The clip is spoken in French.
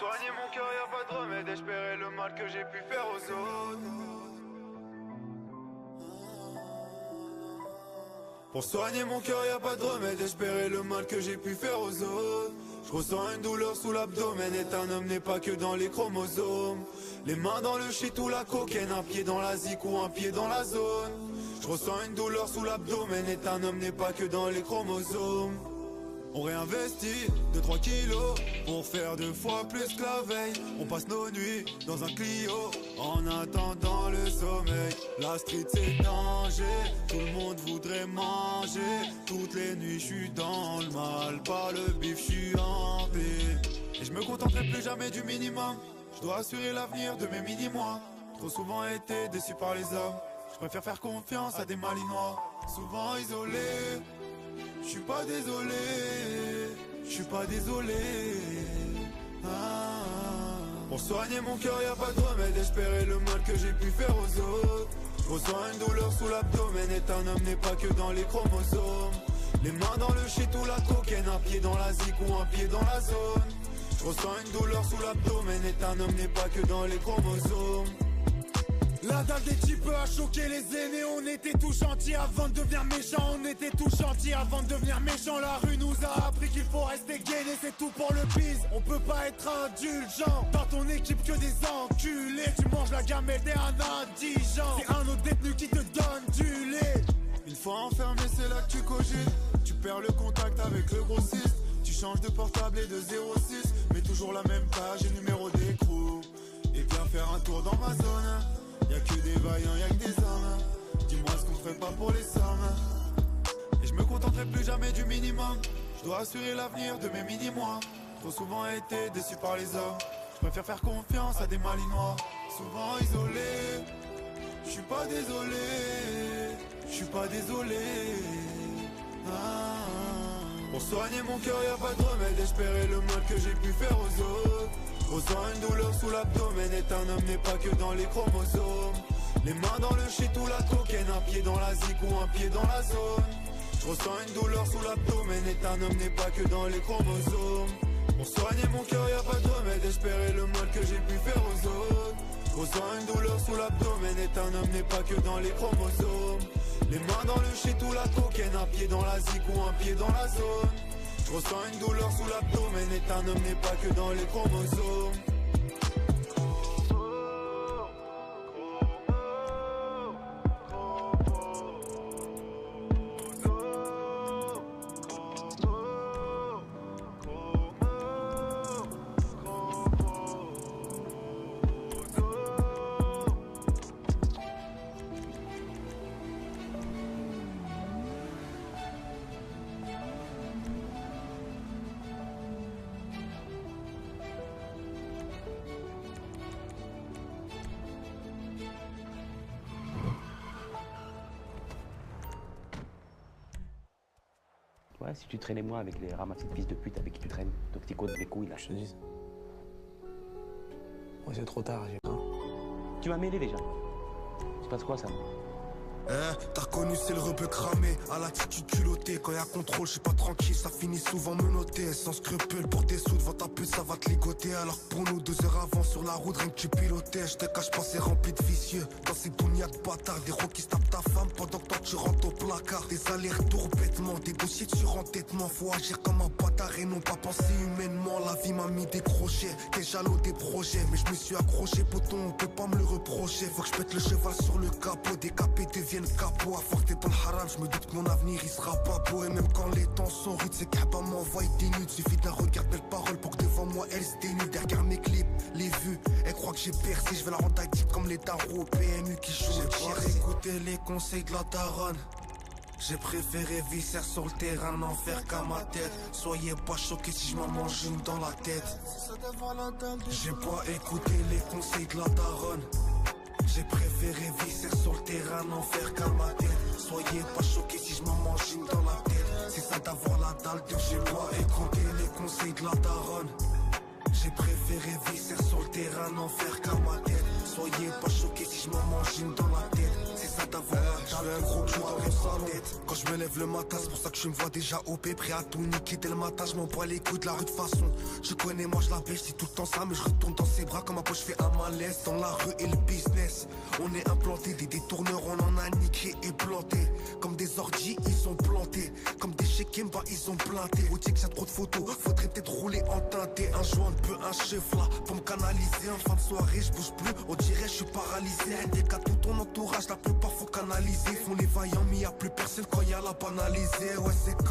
soigner mon cœur, y'a pas de remède. Espérer le mal que j'ai pu faire aux autres. Pour soigner mon cœur, y'a pas de remède. Espérer le mal que j'ai pu faire aux autres. Je ressens une douleur sous l'abdomen. Être un homme n'est pas que dans les chromosomes. Les mains dans le shit ou la cocaine. Un pied dans la zik ou un pied dans la zone. Je ressens une douleur sous l'abdomen. Être un homme n'est pas que dans les chromosomes. On réinvestit 2-3 kilos pour faire 2 fois plus que la veille. On passe nos nuits dans un Clio en attendant le sommeil. La street c'est danger, tout le monde voudrait manger. Toutes les nuits je suis dans le mal, pas le bif je suis en paix. Et je me contenterai plus jamais du minimum. Je dois assurer l'avenir de mes mini-mois. Trop souvent été déçu par les hommes. Je préfère faire confiance à des malinois. Souvent isolé. Je suis pas désolé, je suis pas désolé. Pour soigner mon cœur, y'a pas de remède. Espérer le mal que j'ai pu faire aux autres. Je ressens une douleur sous l'abdomen. Être un homme n'est pas que dans les chromosomes. Les mains dans le shit ou la cocaine. Un pied dans la zik ou un pied dans la zone. Je ressens une douleur sous l'abdomen. Être un homme n'est pas que dans les chromosomes. La dalle des types a choqué les aînés. On était tous gentils avant de devenir méchants. On était tous gentils avant de devenir méchants. La rue nous a appris qu'il faut rester gainé. C'est tout pour le bise. On peut pas être indulgent. Dans ton équipe que des enculés. Tu manges la gamelle, t'es un indigent. C'est un autre détenu qui te donne du lait. Une fois enfermé, c'est là que tu cogites. Tu perds le contact avec le grossiste. Tu changes de portable et de 06. Mais toujours la même page et numéro d'écrou. Et viens faire un tour dans ma zone. Y'a que des vaillants, y'a que des hommes. Dis-moi ce qu'on ferait pas pour les sommes. Et je me contenterai plus jamais du minimum. Je dois assurer l'avenir de mes mini-mois. Trop souvent été déçu par les hommes. Je préfère faire confiance à des malinois. Souvent isolé. Je suis pas désolé. Je suis pas désolé. Pour soigner mon cœur, y'a pas de remède. Espérer le mal que j'ai pu faire aux autres. Ressens une douleur sous l'abdomen. Être un homme n'est pas que dans les chromosomes. Les mains dans le shit ou la cocaine. Un pied dans la zik ou un pied dans la zone. Je ressens une douleur sous l'abdomen. Être un homme n'est pas que dans les chromosomes. Pour soigner mon cœur y'a pas de remède. Espérer le mal que j'ai pu faire aux autres. Ressens une douleur sous l'abdomen. Être un homme n'est pas que dans les chromosomes. Les mains dans le shit ou la cocaine. Un pied dans la zik ou un pied dans la zone. Je ressens une douleur sous l'abdomen. Et un homme n'est pas que dans les chromosomes. Ouais, si tu traînais moi avec les ramassés de fils de pute avec qui tu traînes, ton petit code des couilles là. Je te dis. Ouais, c'est trop tard, j'ai faim. Tu m'as mêlé déjà. Il se passe quoi ça? T'as reconnu c'est le rebeu cramé, à l'attitude culottée. Quand y'a contrôle, je suis pas tranquille, ça finit souvent menotté. Sans scrupule pour tes sous devant ta pute, ça va te ligoter. Alors que pour nous 2 heures avant sur la route, rien que tu pilotais. Je te cache pas, c'est rempli de vicieux. Dans ces dounia de bâtards, des rocs qui se tapent ta femme pendant que toi tu rentres au placard. Des allers-retours bêtement, des dossiers de surentêtement. Faut agir comme un bâtard et non pas penser humainement. La vie m'a mis des crochets, t'es jaloux des projets. Mais je me suis accroché, poton, on peut pas me le reprocher. Faut que je pète le cheval sur le capot, décapé deviennent capot. À force t'es dans le haram, je me doute que mon avenir il sera pas beau. Et même quand les temps sont rudes, c'est qu'Abba m'envoie des nudes. Suffit d'un regard, belle parole pour que devant moi elle se dénude. Derrière mes clips, les vues, elle croit que j'ai percé. Je vais la rendre addict comme les tarots au PMU qui jouent. J'ai pas écouté les conseils de la daronne. J'ai préféré visser sur le terrain, n'en faire qu'à ma tête. Soyez pas choqués si je m'en mange une dans la tête. J'ai pas écouté les conseils de la daronne. J'ai préféré visser sur le terrain, n'en faire qu'à ma tête. Soyez pas choqués si je m'en mange une dans la tête. C'est ça d'avoir la dalle de j'ai pas écouté les conseils de la daronne. j'ai préféré visser sur le terrain, n'en faire qu'à ma tête. Soyez pas choqués si je m'en mange une dans la tête. C'est ça d'avoir je veux un gros clou dans le salon. Quand je me lève le matin, c'est pour ça que je me vois déjà OP, prêt à tout niquer dès le matin. Je m'en bats les coups de la rue de façon. Je connais, moi je la baisse, je dis tout le temps ça, mais je retourne dans ses bras comme un poche, je fais un malaise. Dans la rue et le business, on est implanté, des détourneurs, on en a niqué et planté. Comme des orgies, ils sont plantés. Comme des Shekimba, ils ont planté. Au que j'ai trop de photos, faudrait peut-être rouler en teinté. Un joint de peu, un chef là, pour me canaliser. En fin de soirée, je bouge plus, on dirait je suis paralysé. Des cas, tout ton entourage, la plupart faut canaliser. Font les vaillants, mais y a plus personne quand y a la banalisée. Ouais, c'est comme